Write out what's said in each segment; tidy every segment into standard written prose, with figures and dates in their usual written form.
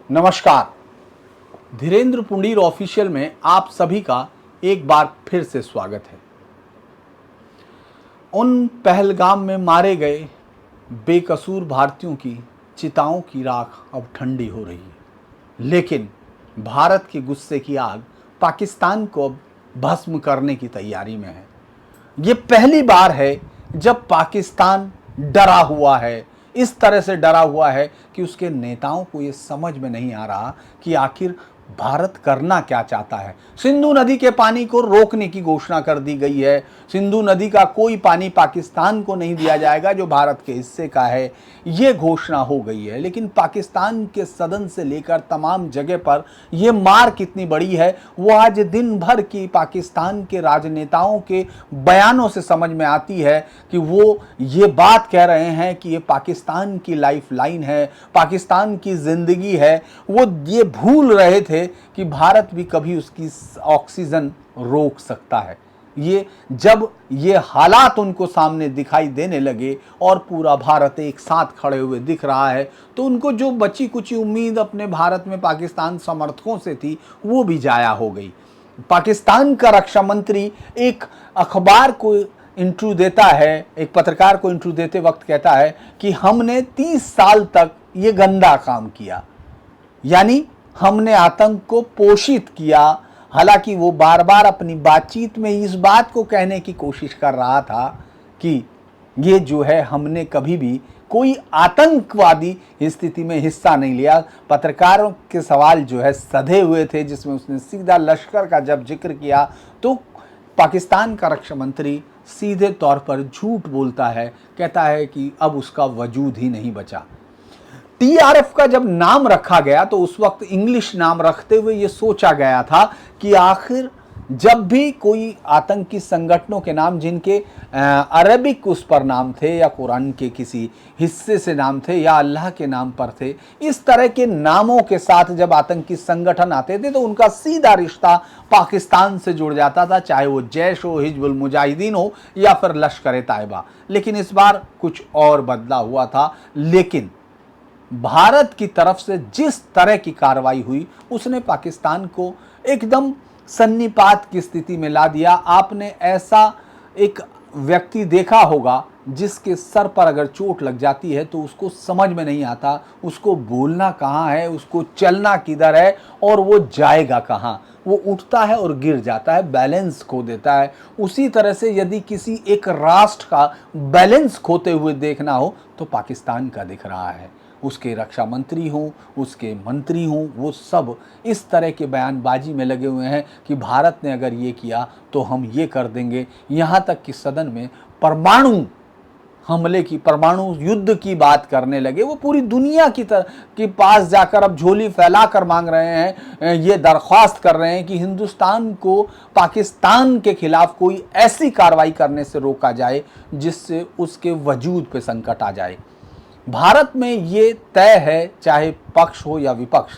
नमस्कार। धीरेन्द्र पुंडीर ऑफिशियल में आप सभी का एक बार फिर से स्वागत है। उन पहलगाम में मारे गए बेकसूर भारतीयों की चिताओं की राख अब ठंडी हो रही है, लेकिन भारत के गुस्से की आग पाकिस्तान को अब भस्म करने की तैयारी में है। ये पहली बार है जब पाकिस्तान डरा हुआ है, इस तरह से डरा हुआ है कि उसके नेताओं को ये समझ में नहीं आ रहा कि आखिर भारत करना क्या चाहता है। सिंधु नदी के पानी को रोकने की घोषणा कर दी गई है। सिंधु नदी का कोई पानी पाकिस्तान को नहीं दिया जाएगा जो भारत के हिस्से का है, ये घोषणा हो गई है। लेकिन पाकिस्तान के सदन से लेकर तमाम जगह पर यह मार कितनी बड़ी है वो आज दिन भर की पाकिस्तान के राजनेताओं के बयानों से समझ में आती है कि वो ये बात कह रहे हैं कि ये पाकिस्तान की लाइफ लाइन है, पाकिस्तान की जिंदगी है। वो ये भूल रहे थे कि भारत भी कभी उसकी ऑक्सीजन रोक सकता है। ये जब ये हालात उनको सामने दिखाई देने लगे और पूरा भारत एक साथ खड़े हुए दिख रहा है, तो उनको जो बची कुची उम्मीद अपने भारत में पाकिस्तान समर्थकों से थी वो भी जाया हो गई। पाकिस्तान का रक्षा मंत्री एक अखबार को इंटरव्यू देता है, एक पत्रकार को इंटरव्यू देते वक्त कहता है कि हमने 30 साल तक ये गंदा काम किया, यानी हमने आतंक को पोषित किया। हालांकि वो बार बार अपनी बातचीत में इस बात को कहने की कोशिश कर रहा था कि ये जो है हमने कभी भी कोई आतंकवादी स्थिति में हिस्सा नहीं लिया। पत्रकारों के सवाल जो है सधे हुए थे, जिसमें उसने सीधा लश्कर का जब जिक्र किया तो पाकिस्तान का रक्षा मंत्री सीधे तौर पर झूठ बोलता है, कहता है कि अब उसका वजूद ही नहीं बचा। टीआरएफ का जब नाम रखा गया तो उस वक्त इंग्लिश नाम रखते हुए यह सोचा गया था कि आखिर जब भी कोई आतंकी संगठनों के नाम जिनके अरबिक उस पर नाम थे या कुरान के किसी हिस्से से नाम थे या अल्लाह के नाम पर थे, इस तरह के नामों के साथ जब आतंकी संगठन आते थे तो उनका सीधा रिश्ता पाकिस्तान से जुड़ जाता था, चाहे वो जैश हो, हिजबुल मुजाहिदीन हो या फिर लश्कर तैयबा। लेकिन इस बार कुछ और बदला हुआ था। लेकिन भारत की तरफ से जिस तरह की कार्रवाई हुई उसने पाकिस्तान को एकदम सन्निपात की स्थिति में ला दिया। आपने ऐसा एक व्यक्ति देखा होगा जिसके सर पर अगर चोट लग जाती है तो उसको समझ में नहीं आता उसको बोलना कहाँ है, उसको चलना किधर है और वो जाएगा कहाँ। वो उठता है और गिर जाता है, बैलेंस खो देता है। उसी तरह से यदि किसी एक राष्ट्र का बैलेंस खोते हुए देखना हो तो पाकिस्तान का दिख रहा है। उसके रक्षा मंत्री हों, उसके मंत्री हों, वो सब इस तरह के बयानबाजी में लगे हुए हैं कि भारत ने अगर ये किया तो हम ये कर देंगे। यहाँ तक कि सदन में परमाणु हमले की, परमाणु युद्ध की बात करने लगे। वो पूरी दुनिया के पास जाकर अब झोली फैलाकर मांग रहे हैं, ये दरख्वास्त कर रहे हैं कि हिंदुस्तान को पाकिस्तान के खिलाफ कोई ऐसी कार्रवाई करने से रोका जाए जिससे उसके वजूद पे संकट आ जाए। भारत में ये तय है, चाहे पक्ष हो या विपक्ष।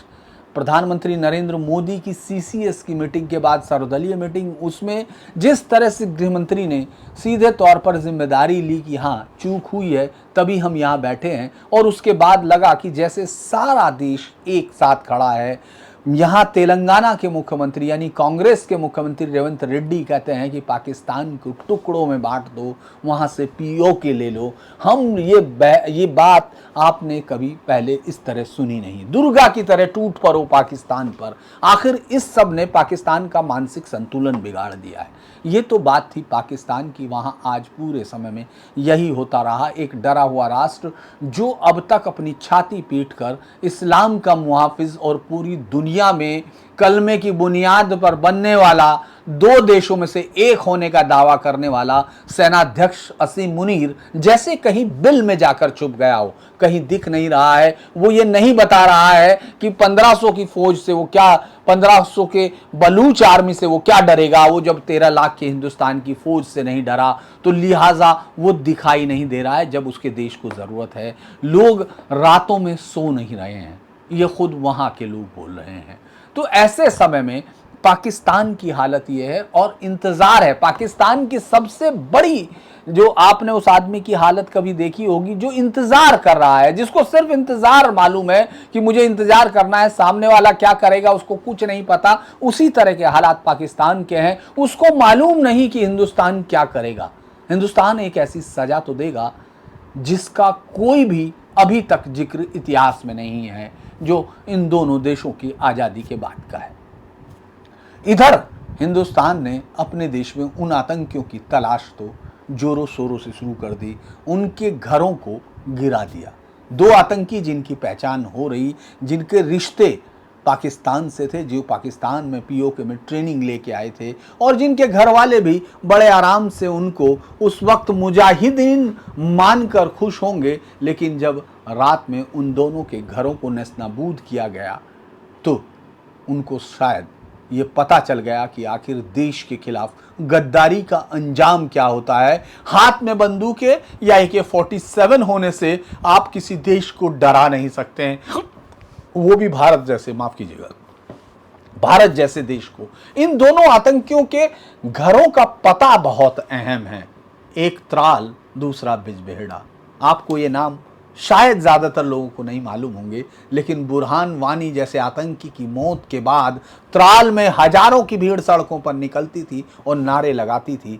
प्रधानमंत्री नरेंद्र मोदी की सीसीएस की मीटिंग के बाद सर्वदलीय मीटिंग, उसमें जिस तरह से गृहमंत्री ने सीधे तौर पर जिम्मेदारी ली कि हाँ चूक हुई है तभी हम यहाँ बैठे हैं, और उसके बाद लगा कि जैसे सारा देश एक साथ खड़ा है। यहाँ तेलंगाना के मुख्यमंत्री यानी कांग्रेस के मुख्यमंत्री रेवंत रेड्डी कहते हैं कि पाकिस्तान को टुकड़ों में बांट दो, वहाँ से पीओके ले लो। हम ये बात आपने कभी पहले इस तरह सुनी नहीं। दुर्गा की तरह टूट पड़ो पाकिस्तान पर। आखिर इस सब ने पाकिस्तान का मानसिक संतुलन बिगाड़ दिया है। ये तो बात थी पाकिस्तान की। वहाँ आज पूरे समय में यही होता रहा। एक डरा हुआ राष्ट्र जो अब तक अपनी छाती पीट कर इस्लाम का मुहाफिज और पूरी दुनिया में कलमे की बुनियाद पर बनने वाला, 2 देशों में से एक होने का दावा करने वाला सेनाध्यक्ष असीम मुनीर जैसे कहीं बिल में जाकर छुप गया हो, कहीं दिख नहीं रहा है। वो ये नहीं बता रहा है कि 1500 की फौज से वो क्या, 1500 के बलूच आर्मी से वो क्या डरेगा। वो जब 13 लाख के हिंदुस्तान की फौज से नहीं डरा तो लिहाजा वो दिखाई नहीं दे रहा है जब उसके देश को जरूरत है। लोग रातों में सो नहीं रहे हैं, ये खुद वहां के लोग बोल रहे हैं। तो ऐसे समय में पाकिस्तान की हालत यह है और इंतजार है। पाकिस्तान की सबसे बड़ी जो आपने उस आदमी की हालत कभी देखी होगी जो इंतजार कर रहा है, जिसको सिर्फ इंतजार मालूम है कि मुझे इंतजार करना है, सामने वाला क्या करेगा उसको कुछ नहीं पता, उसी तरह के हालात पाकिस्तान के हैं। उसको मालूम नहीं कि हिंदुस्तान क्या करेगा। हिंदुस्तान एक ऐसी सजा तो देगा जिसका कोई भी अभी तक जिक्र इतिहास में नहीं है, जो इन दोनों देशों की आजादी के बाद का है। इधर हिंदुस्तान ने अपने देश में उन आतंकियों की तलाश तो जोरों शोरों से शुरू कर दी, उनके घरों को गिरा दिया। 2 आतंकी जिनकी पहचान हो रही, जिनके रिश्ते पाकिस्तान से थे, जो पाकिस्तान में पीओके में ट्रेनिंग लेके आए थे और जिनके घर वाले भी बड़े आराम से उनको उस वक्त मुजाहिदीन मानकर खुश होंगे, लेकिन जब रात में उन दोनों के घरों को नेस्तनाबूद किया गया तो उनको शायद ये पता चल गया कि आखिर देश के खिलाफ गद्दारी का अंजाम क्या होता है। हाथ में बंदूकें या AK-47 होने से आप किसी देश को डरा नहीं सकते हैं, वो भी भारत जैसे, माफ कीजिएगा, भारत जैसे देश को। इन दोनों आतंकियों के घरों का पता बहुत अहम है, एक त्राल, दूसरा बिजबेहड़ा। आपको ये नाम शायद ज्यादातर लोगों को नहीं मालूम होंगे, लेकिन बुरहान वानी जैसे आतंकी की मौत के बाद त्राल में हजारों की भीड़ सड़कों पर निकलती थी और नारे लगाती थी,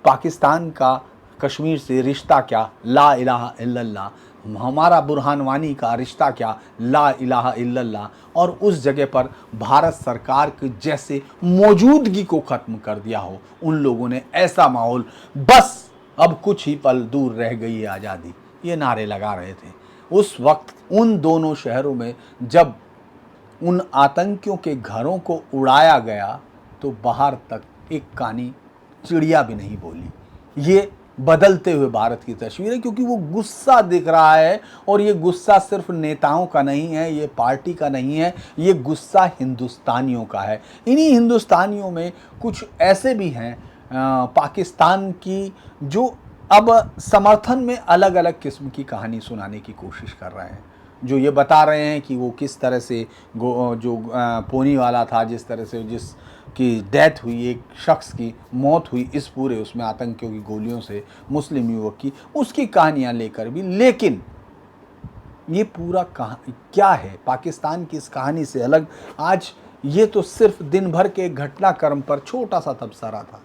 पाकिस्तान का कश्मीर से रिश्ता क्या, ला इलाहा इल्लल्लाह, हमारा बुरहान वानी का रिश्ता क्या, ला इलाहा इल्लल्लाह। और उस जगह पर भारत सरकार के जैसे मौजूदगी को खत्म कर दिया हो उन लोगों ने। ऐसा माहौल, बस अब कुछ ही पल दूर रह गई है आज़ादी, ये नारे लगा रहे थे उस वक्त उन दोनों शहरों में। जब उन आतंकियों के घरों को उड़ाया गया तो बाहर तक एक कानी चिड़िया भी नहीं बोली। ये बदलते हुए भारत की तस्वीर है, क्योंकि वो गुस्सा दिख रहा है और ये गुस्सा सिर्फ नेताओं का नहीं है, ये पार्टी का नहीं है, ये गुस्सा हिंदुस्तानियों का है। इन्हीं हिंदुस्तानियों में कुछ ऐसे भी हैं पाकिस्तान की, जो अब समर्थन में अलग अलग किस्म की कहानी सुनाने की कोशिश कर रहे हैं, जो ये बता रहे हैं कि वो किस तरह से जो पोनी वाला था, जिस तरह से जिसकी डेथ हुई, एक शख्स की मौत हुई इस पूरे उसमें आतंकियों की गोलियों से, मुस्लिम युवक की, उसकी कहानियां लेकर भी। लेकिन ये पूरा क्या है पाकिस्तान की इस कहानी से अलग? आज ये तो सिर्फ दिन भर के घटनाक्रम पर छोटा सा तबसरा था।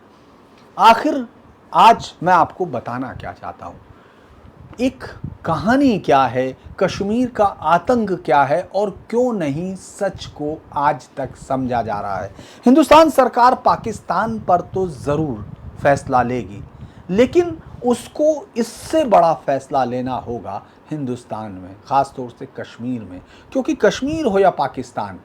आखिर आज मैं आपको बताना क्या चाहता हूँ, एक कहानी क्या है, कश्मीर का आतंक क्या है और क्यों नहीं सच को आज तक समझा जा रहा है। हिंदुस्तान सरकार पाकिस्तान पर तो ज़रूर फैसला लेगी, लेकिन उसको इससे बड़ा फैसला लेना होगा हिंदुस्तान में, ख़ास तौर से कश्मीर में, क्योंकि कश्मीर हो या पाकिस्तान,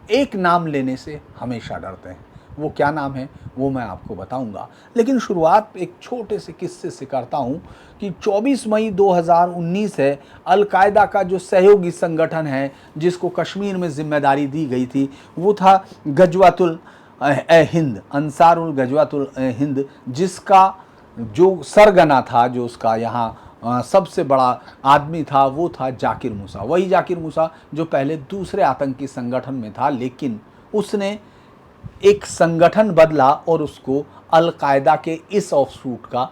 एक नाम लेने से हमेशा डरते हैं। वो क्या नाम है वो मैं आपको बताऊंगा, लेकिन शुरुआत एक छोटे से किस्से से करता हूं कि 24 मई 2019 है, अलकायदा का जो सहयोगी संगठन है जिसको कश्मीर में जिम्मेदारी दी गई थी, वो था गजवातुल हिंद, अंसारुल गजवातुल हिंद, जिसका जो सरगना था, जो उसका यहाँ सबसे बड़ा आदमी था, वो था जाकिर मूसा। वही जाकिर मूसा जो पहले दूसरे आतंकी संगठन में था, लेकिन उसने एक संगठन बदला और उसको अलकायदा के इस ऑफशूट का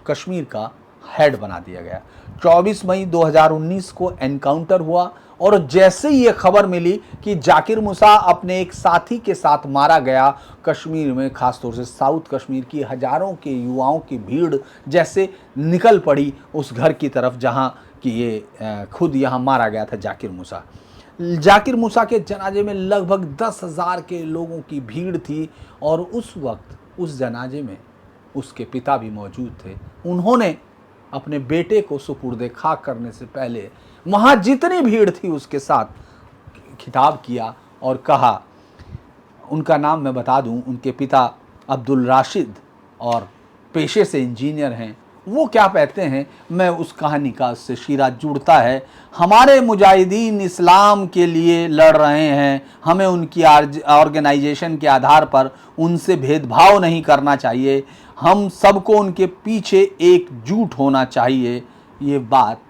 कश्मीर का हेड बना दिया गया। 24 मई 2019 को एनकाउंटर हुआ और जैसे ही ये खबर मिली कि जाकिर मूसा अपने एक साथी के साथ मारा गया, कश्मीर में खासतौर से साउथ कश्मीर की हजारों के युवाओं की भीड़ जैसे निकल पड़ी उस घर की तरफ जहां कि ये खुद यहाँ मारा गया था जाकिर मूसा। जाकिर मूसा के जनाजे में लगभग 10,000 के लोगों की भीड़ थी और उस वक्त उस जनाजे में उसके पिता भी मौजूद थे। उन्होंने अपने बेटे को सुपुर्दे खाक करने से पहले वहाँ जितनी भीड़ थी उसके साथ खिताब किया और कहा, उनका नाम मैं बता दूं, उनके पिता अब्दुल राशिद और पेशे से इंजीनियर हैं। वो क्या कहते हैं, मैं उस कहानी का उससे शीरा जुड़ता है। हमारे मुजाहिदीन इस्लाम के लिए लड़ रहे हैं, हमें उनकी ऑर्गेनाइजेशन के आधार पर उनसे भेदभाव नहीं करना चाहिए, हम सबको उनके पीछे एकजुट होना चाहिए। ये बात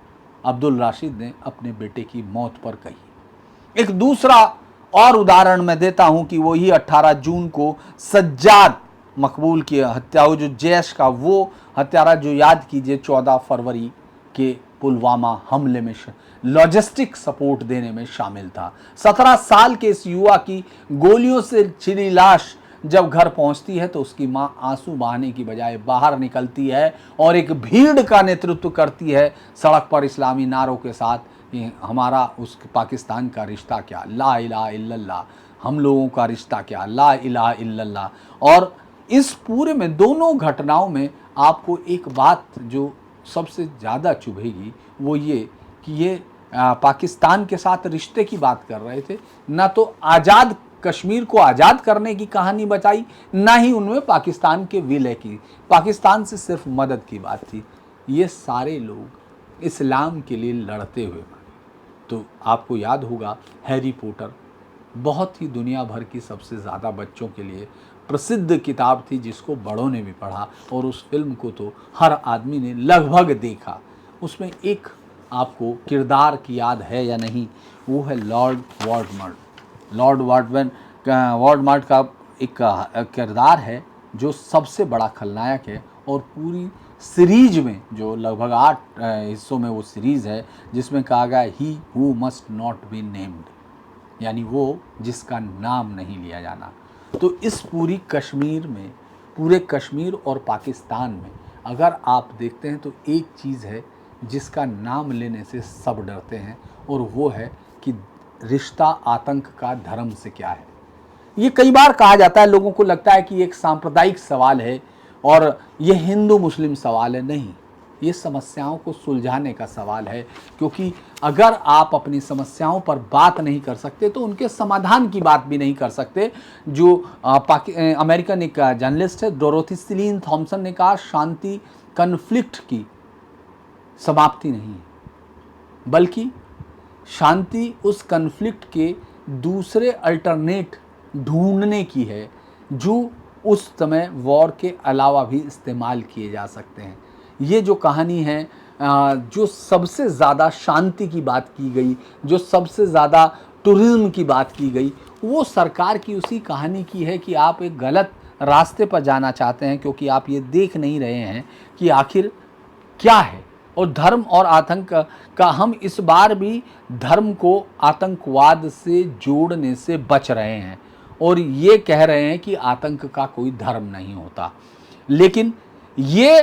अब्दुल राशिद ने अपने बेटे की मौत पर कही। एक दूसरा और उदाहरण मैं देता हूं कि वही 18 जून को सज्जाद मकबूल की हत्या हो, जो जैश का वो हत्यारा जो याद कीजिए 14 फरवरी के पुलवामा हमले में लॉजिस्टिक सपोर्ट देने में शामिल था। 17 साल के इस युवा की गोलियों से छिली लाश जब घर पहुंचती है तो उसकी मां आंसू बहाने की बजाय बाहर निकलती है और एक भीड़ का नेतृत्व करती है सड़क पर इस्लामी नारों के साथ। हमारा उस पाकिस्तान का रिश्ता क्या, ला इलाहा इल्लल्लाह, हम लोगों का रिश्ता क्या, ला इलाहा इल्लल्लाह। और इस पूरे में दोनों घटनाओं में आपको एक बात जो सबसे ज़्यादा चुभेगी वो ये कि ये पाकिस्तान के साथ रिश्ते की बात कर रहे थे, ना तो आज़ाद कश्मीर को आज़ाद करने की कहानी बताई, ना ही उनमें पाकिस्तान के विलय की, पाकिस्तान से सिर्फ मदद की बात थी। ये सारे लोग इस्लाम के लिए लड़ते हुए मारे। तो आपको याद होगा हैरी पॉटर बहुत ही दुनिया भर की सबसे ज़्यादा बच्चों के लिए प्रसिद्ध किताब थी, जिसको बड़ों ने भी पढ़ा और उस फिल्म को तो हर आदमी ने लगभग देखा। उसमें एक आपको किरदार की याद है या नहीं, वो है लॉर्ड वॉल्डेमॉर्ट। लॉर्ड वॉल्डेमॉर्ट का एक किरदार है जो सबसे बड़ा खलनायक है और पूरी सीरीज में जो लगभग 8 हिस्सों में वो सीरीज़ है जिसमें कहा गया he who must not be named, यानी वो जिसका नाम नहीं लिया जाना। तो इस पूरी कश्मीर में, पूरे कश्मीर और पाकिस्तान में अगर आप देखते हैं तो एक चीज़ है जिसका नाम लेने से सब डरते हैं, और वो है कि रिश्ता आतंक का धर्म से क्या है। ये कई बार कहा जाता है, लोगों को लगता है कि एक सांप्रदायिक सवाल है और ये हिंदू मुस्लिम सवाल है। नहीं, ये समस्याओं को सुलझाने का सवाल है, क्योंकि अगर आप अपनी समस्याओं पर बात नहीं कर सकते तो उनके समाधान की बात भी नहीं कर सकते। जो अमेरिकन एक जर्नलिस्ट है डोरोथी सीलीन थॉमसन ने कहा, शांति कन्फ्लिक्ट की समाप्ति नहीं है, बल्कि शांति उस कन्फ्लिक्ट के दूसरे अल्टरनेट ढूंढने की है जो उस समय वॉर के अलावा भी इस्तेमाल किए जा सकते हैं। ये जो कहानी है, जो सबसे ज़्यादा शांति की बात की गई, जो सबसे ज़्यादा टूरिज्म की बात की गई, वो सरकार की उसी कहानी की है कि आप एक गलत रास्ते पर जाना चाहते हैं, क्योंकि आप ये देख नहीं रहे हैं कि आखिर क्या है। और धर्म और आतंक का हम इस बार भी धर्म को आतंकवाद से जोड़ने से बच रहे हैं और ये कह रहे हैं कि आतंक का कोई धर्म नहीं होता। लेकिन ये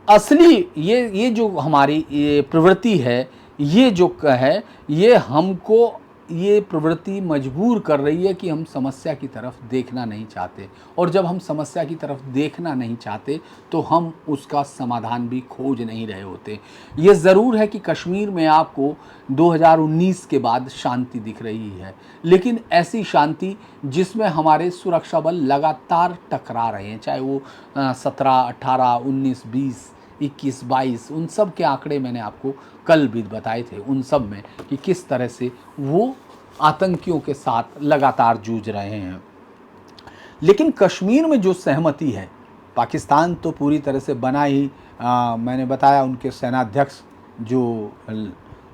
असली ये जो हमारी ये प्रवृत्ति है, ये जो है, ये हमको ये प्रवृत्ति मजबूर कर रही है कि हम समस्या की तरफ देखना नहीं चाहते, और जब हम समस्या की तरफ देखना नहीं चाहते तो हम उसका समाधान भी खोज नहीं रहे होते। ये ज़रूर है कि कश्मीर में आपको 2019 के बाद शांति दिख रही है, लेकिन ऐसी शांति जिसमें हमारे सुरक्षा बल लगातार टकरा रहे हैं, चाहे वो 17, 18, 19, 20, 21, 22, उन सब के आंकड़े मैंने आपको कल भी बताए थे, उन सब में कि किस तरह से वो आतंकियों के साथ लगातार जूझ रहे हैं। लेकिन कश्मीर में जो सहमति है, पाकिस्तान तो पूरी तरह से बना ही, मैंने बताया उनके सेनाध्यक्ष जो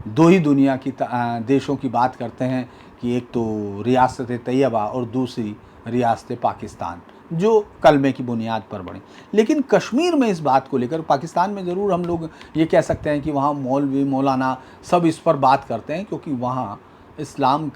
दो ही दुनिया की देशों की बात करते हैं कि एक तो रियासत तैयबा और दूसरी रियासत पाकिस्तान, जो कलमे की बुनियाद पर बने। लेकिन कश्मीर में इस बात को लेकर, पाकिस्तान में ज़रूर हम लोग ये कह सकते हैं कि वहाँ मौलवी मौलाना सब इस पर बात करते हैं, क्योंकि वहाँ इस्लाम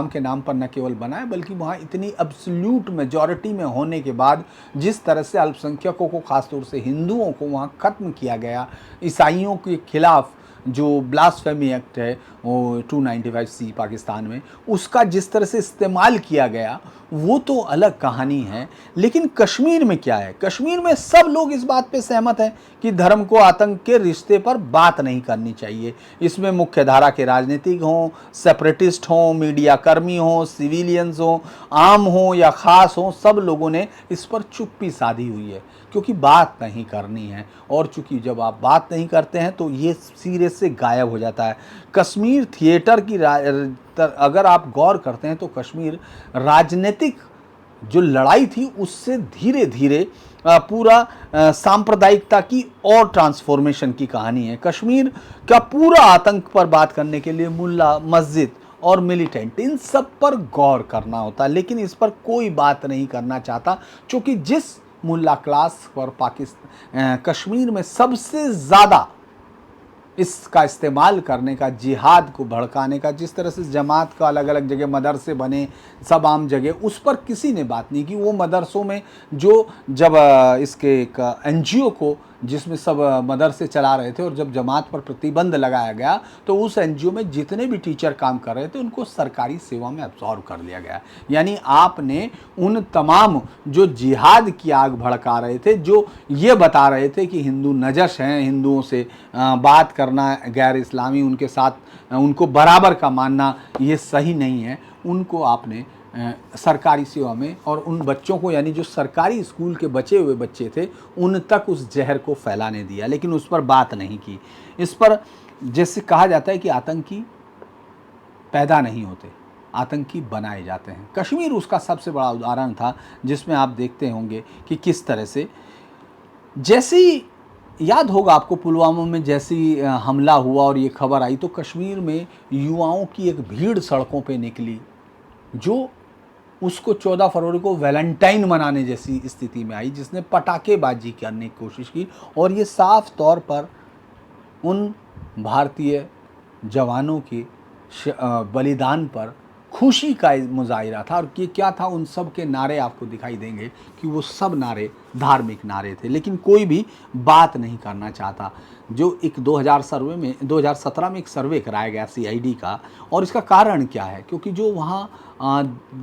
के नाम पर न केवल बना है, बल्कि वहाँ इतनी एब्सोल्यूट मेजॉरिटी में होने के बाद जिस तरह से अल्पसंख्यकों को, ख़ासतौर से हिंदुओं को वहाँ ख़त्म किया गया, ईसाइयों के खिलाफ़ जो ब्लास्फेमी एक्ट है वो 295C पाकिस्तान में, उसका जिस तरह से इस्तेमाल किया गया वो तो अलग कहानी है। लेकिन कश्मीर में क्या है, कश्मीर में सब लोग इस बात पे सहमत हैं कि धर्म को आतंक के रिश्ते पर बात नहीं करनी चाहिए। इसमें मुख्य धारा के राजनीतिक हों, सेपरेटिस्ट हों, मीडिया कर्मी हों, सिविलियंस हों, आम हों या ख़ास हों, सब लोगों ने इस पर चुप्पी साधी हुई है, क्योंकि बात नहीं करनी है। और चूंकि जब आप बात नहीं करते हैं तो ये सिरे से गायब हो जाता है। कश्मीर थिएटर की अगर आप गौर करते हैं तो कश्मीर राजनीतिक जो लड़ाई थी उससे धीरे धीरे पूरा सांप्रदायिकता की और ट्रांसफॉर्मेशन की कहानी है। कश्मीर का पूरा आतंक पर बात करने के लिए मुल्ला, मस्जिद और मिलिटेंट, इन सब पर गौर करना होता, लेकिन इस पर कोई बात नहीं करना चाहता, क्योंकि जिस मुल्ला क्लास पर कश्मीर में सबसे ज़्यादा इसका इस्तेमाल करने का, जिहाद को भड़काने का, जिस तरह से जमात का अलग अलग जगह मदरसे बने, सब आम जगह, उस पर किसी ने बात नहीं की। वो मदरसों में जो जब इसके एक NGO को, जिसमें सब मदरसे चला रहे थे, और जब जमात पर प्रतिबंध लगाया गया तो उस NGO में जितने भी टीचर काम कर रहे थे उनको सरकारी सेवा में अब्सॉर्ब कर लिया गया। यानी आपने उन तमाम जो जिहाद की आग भड़का रहे थे, जो ये बता रहे थे कि हिंदू नजश हैं, हिंदुओं से बात करना गैर इस्लामी, उनके साथ उनको बराबर का मानना ये सही नहीं है, उनको आपने सरकारी सेवा में, और उन बच्चों को, यानी जो सरकारी स्कूल के बचे हुए बच्चे थे, उन तक उस जहर को फैलाने दिया, लेकिन उस पर बात नहीं की। इस पर जैसे कहा जाता है कि आतंकी पैदा नहीं होते, आतंकी बनाए जाते हैं। कश्मीर उसका सबसे बड़ा उदाहरण था, जिसमें आप देखते होंगे कि किस तरह से, जैसी याद होगा आपको पुलवामा में जैसी हमला हुआ और ये खबर आई, तो कश्मीर में युवाओं की एक भीड़ सड़कों पे निकली, जो उसको 14 फरवरी को वैलेंटाइन मनाने जैसी स्थिति में आई, जिसने पटाखेबाजी करने की कोशिश की। और ये साफ तौर पर उन भारतीय जवानों के बलिदान पर खुशी का मुजाहिरा था। और ये क्या था, उन सब के नारे आपको दिखाई देंगे कि वो सब नारे धार्मिक नारे थे, लेकिन कोई भी बात नहीं करना चाहता। जो एक 2017 में एक सर्वे कराया गया CID का, और इसका कारण क्या है, क्योंकि जो वहाँ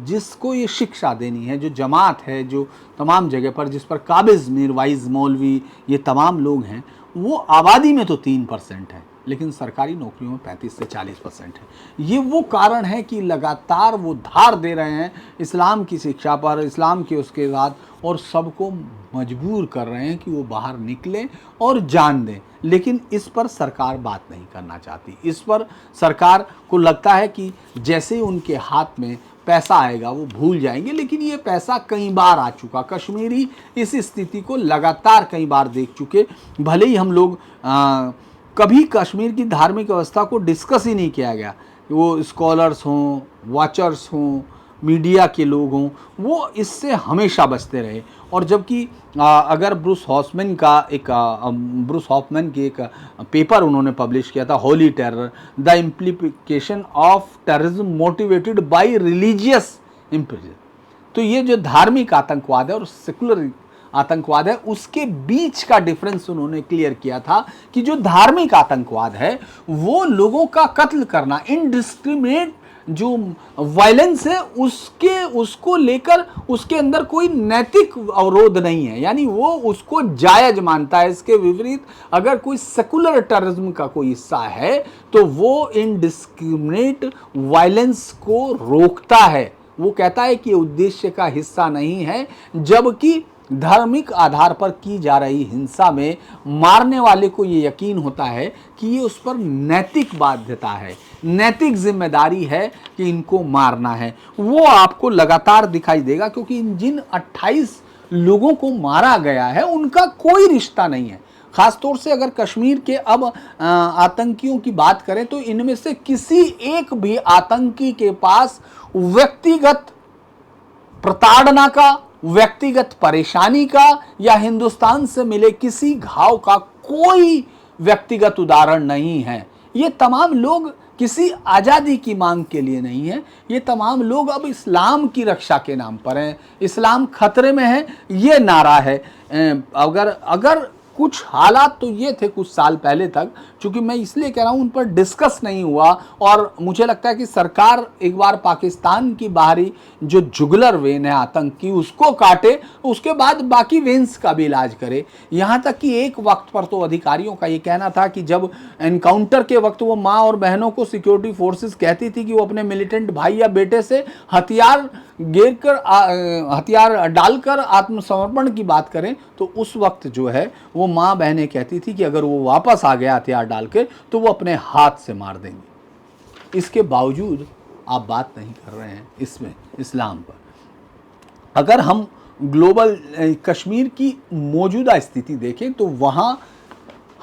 जिसको ये शिक्षा देनी है, जो जमात है, जो तमाम जगह पर जिस पर काबिज, मीरवाइज, मौलवी, ये तमाम लोग हैं, वो आबादी में तो 3% है, लेकिन सरकारी नौकरियों में 35 से 40% है। ये वो कारण है कि लगातार वो धार दे रहे हैं इस्लाम की शिक्षा पर, इस्लाम के उसके साथ, और सबको मजबूर कर रहे हैं कि वो बाहर निकलें और जान दें। लेकिन इस पर सरकार बात नहीं करना चाहती। इस पर सरकार को लगता है कि जैसे ही उनके हाथ में पैसा आएगा वो भूल जाएंगे, लेकिन ये पैसा कई बार आ चुका। कश्मीरी इस स्थिति को लगातार कई बार देख चुके। भले ही हम लोग कभी कश्मीर की धार्मिक व्यवस्था को डिस्कस ही नहीं किया गया, वो स्कॉलर्स हों, वॉचर्स हों, मीडिया के लोग हों, वो इससे हमेशा बचते रहे। और जबकि अगर ब्रूस हॉफमैन की एक पेपर उन्होंने पब्लिश किया था, Holi terror, the implication of terrorism motivated by religious impression, तो ये जो धार्मिक आतंकवाद है और सेकुलर आतंकवाद है, उसके बीच का डिफरेंस उन्होंने क्लियर किया था कि जो धार्मिक आतंकवाद है वो लोगों का कत्ल करना, इनडिस्क्रिमिनेट जो वायलेंस है, उसको लेकर उसके अंदर कोई नैतिक अवरोध नहीं है, यानी वो उसको जायज मानता है। इसके विपरीत अगर कोई सेकुलर टेररिज्म का कोई हिस्सा है तो वो इनडिस्क्रिमिनेट वायलेंस को रोकता है। वो कहता है कि उद्देश्य का हिस्सा नहीं है, जबकि धार्मिक आधार पर की जा रही हिंसा में मारने वाले को ये यकीन होता है कि ये उस पर नैतिक बाध्यता है, नैतिक जिम्मेदारी है कि इनको मारना है। वो आपको लगातार दिखाई देगा, क्योंकि जिन 28 लोगों को मारा गया है उनका कोई रिश्ता नहीं है। खासतौर से अगर कश्मीर के अब आतंकियों की बात करें तो इनमें से किसी एक भी आतंकी के पास व्यक्तिगत प्रताड़ना का, व्यक्तिगत परेशानी का या हिंदुस्तान से मिले किसी घाव का कोई व्यक्तिगत उदाहरण नहीं है। ये तमाम लोग किसी आज़ादी की मांग के लिए नहीं है, ये तमाम लोग अब इस्लाम की रक्षा के नाम पर हैं। इस्लाम खतरे में है, ये नारा है। अगर कुछ हालात तो ये थे कुछ साल पहले तक, चूंकि मैं इसलिए कह रहा हूँ उन पर डिस्कस नहीं हुआ, और मुझे लगता है कि सरकार एक बार पाकिस्तान की बाहरी जो जुगलर वेन है आतंक की उसको काटे, उसके बाद बाकी वेन्स का भी इलाज करे। यहाँ तक कि एक वक्त पर तो अधिकारियों का ये कहना था कि जब एनकाउंटर के वक्त वो माँ और बहनों को सिक्योरिटी फोर्सेस कहती थी कि वो अपने मिलिटेंट भाई या बेटे से हथियार डालकर आत्मसमर्पण की बात करें, तो उस वक्त जो है वो माँ बहनें कहती थी कि अगर वो वापस आ गया हथियार डाल के तो वो अपने हाथ से मार देंगे। इसके बावजूद आप बात नहीं कर रहे हैं इसमें इस्लाम पर। अगर हम ग्लोबल कश्मीर की मौजूदा स्थिति देखें तो वहाँ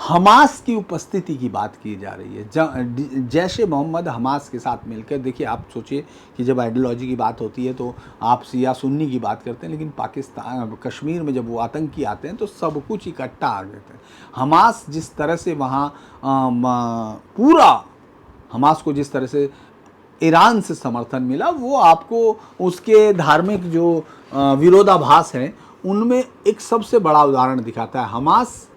हमास की उपस्थिति की बात की जा रही है। जैश ए मोहम्मद हमास के साथ मिलकर, देखिए आप सोचिए कि जब आइडियोलॉजी की बात होती है तो आप शिया सुन्नी की बात करते हैं, लेकिन पाकिस्तान कश्मीर में जब वो आतंकी आते हैं तो सब कुछ इकट्ठा आ गए थे। हमास जिस तरह से वहाँ पूरा हमास को जिस तरह से ईरान से समर्थन मिला, वो आपको उसके धार्मिक जो विरोधाभास हैं उनमें एक सबसे बड़ा उदाहरण दिखाता है। हमास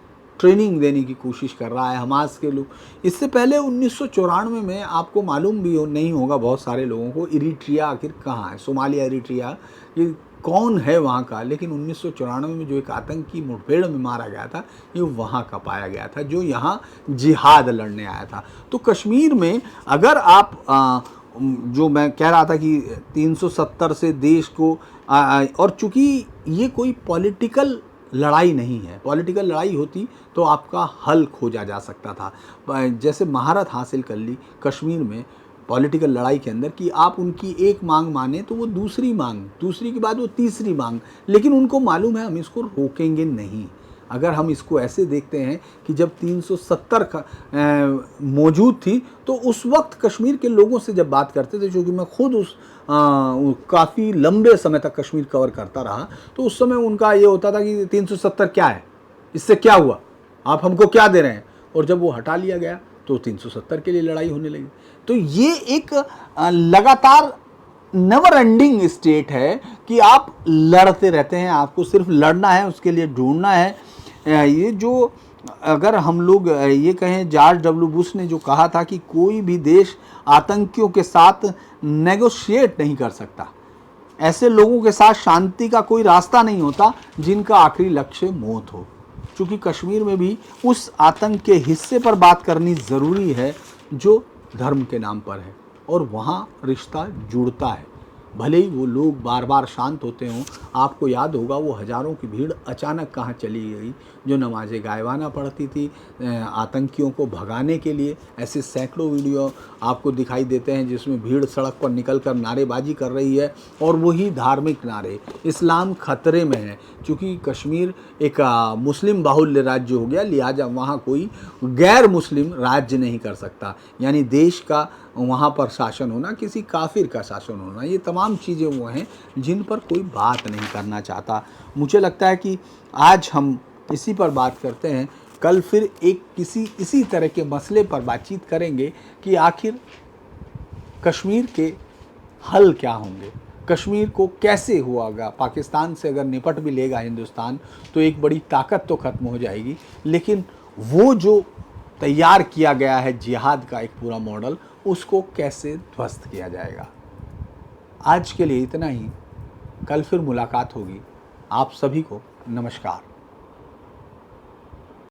ट्रेनिंग देने की कोशिश कर रहा है, हमास के लोग। इससे पहले 1994 में आपको मालूम भी नहीं होगा बहुत सारे लोगों को, इरिट्रिया आखिर कहाँ है, सोमालिया इरिट्रिया ये कौन है वहाँ का। लेकिन 1994 में जो एक आतंकी मुठभेड़ में मारा गया था ये वहाँ का पाया गया था, जो यहाँ जिहाद लड़ने आया था। तो कश्मीर में अगर आप जो मैं कह रहा था कि 370 से देश को और चूंकि ये कोई पॉलिटिकल लड़ाई नहीं है, पॉलिटिकल लड़ाई होती तो आपका हल खोजा जा सकता था। जैसे महारत हासिल कर ली कश्मीर में पॉलिटिकल लड़ाई के अंदर कि आप उनकी एक मांग माने तो वो दूसरी मांग, दूसरी के बाद वो तीसरी मांग, लेकिन उनको मालूम है हम इसको रोकेंगे नहीं। अगर हम इसको ऐसे देखते हैं कि जब 370 मौजूद थी तो उस वक्त कश्मीर के लोगों से जब बात करते थे, क्योंकि मैं खुद उस काफ़ी लंबे समय तक कश्मीर कवर करता रहा, तो उस समय उनका ये होता था कि 370 क्या है, इससे क्या हुआ, आप हमको क्या दे रहे हैं। और जब वो हटा लिया गया तो 370 के लिए लड़ाई होने लगी। तो ये एक लगातार नेवर एंडिंग स्टेट है कि आप लड़ते रहते हैं, आपको सिर्फ लड़ना है, उसके लिए ढूंढना है। ये जो अगर हम लोग ये कहें, जॉर्ज डब्ल्यू बुश ने जो कहा था कि कोई भी देश आतंकियों के साथ नेगोशिएट नहीं कर सकता, ऐसे लोगों के साथ शांति का कोई रास्ता नहीं होता जिनका आखिरी लक्ष्य मौत हो। क्योंकि कश्मीर में भी उस आतंक के हिस्से पर बात करनी ज़रूरी है जो धर्म के नाम पर है, और वहाँ रिश्ता जुड़ता है। भले ही वो लोग बार बार शांत होते हों। आपको याद होगा वो हज़ारों की भीड़ अचानक कहाँ चली गई, जो नमाज़े गायबाना पढ़ती थी आतंकियों को भगाने के लिए। ऐसे सैकड़ों वीडियो आपको दिखाई देते हैं जिसमें भीड़ सड़क पर निकलकर नारेबाजी कर रही है, और वही धार्मिक नारे, इस्लाम खतरे में है। क्योंकि कश्मीर एक मुस्लिम बाहुल्य राज्य हो गया, लिहाजा वहाँ कोई गैर मुस्लिम राज्य नहीं कर सकता। यानी देश का वहाँ पर शासन होना, किसी काफिर का शासन होना, ये तमाम चीज़ें वो हैं जिन पर कोई बात नहीं करना चाहता। मुझे लगता है कि आज हम इसी पर बात करते हैं, कल फिर इसी तरह के मसले पर बातचीत करेंगे कि आखिर कश्मीर के हल क्या होंगे, कश्मीर को कैसे होगा। पाकिस्तान से अगर निपट भी लेगा हिंदुस्तान तो एक बड़ी ताकत तो ख़त्म हो जाएगी, लेकिन वो जो तैयार किया गया है जिहाद का एक पूरा मॉडल, उसको कैसे ध्वस्त किया जाएगा। आज के लिए इतना ही, कल फिर मुलाकात होगी। आप सभी को नमस्कार।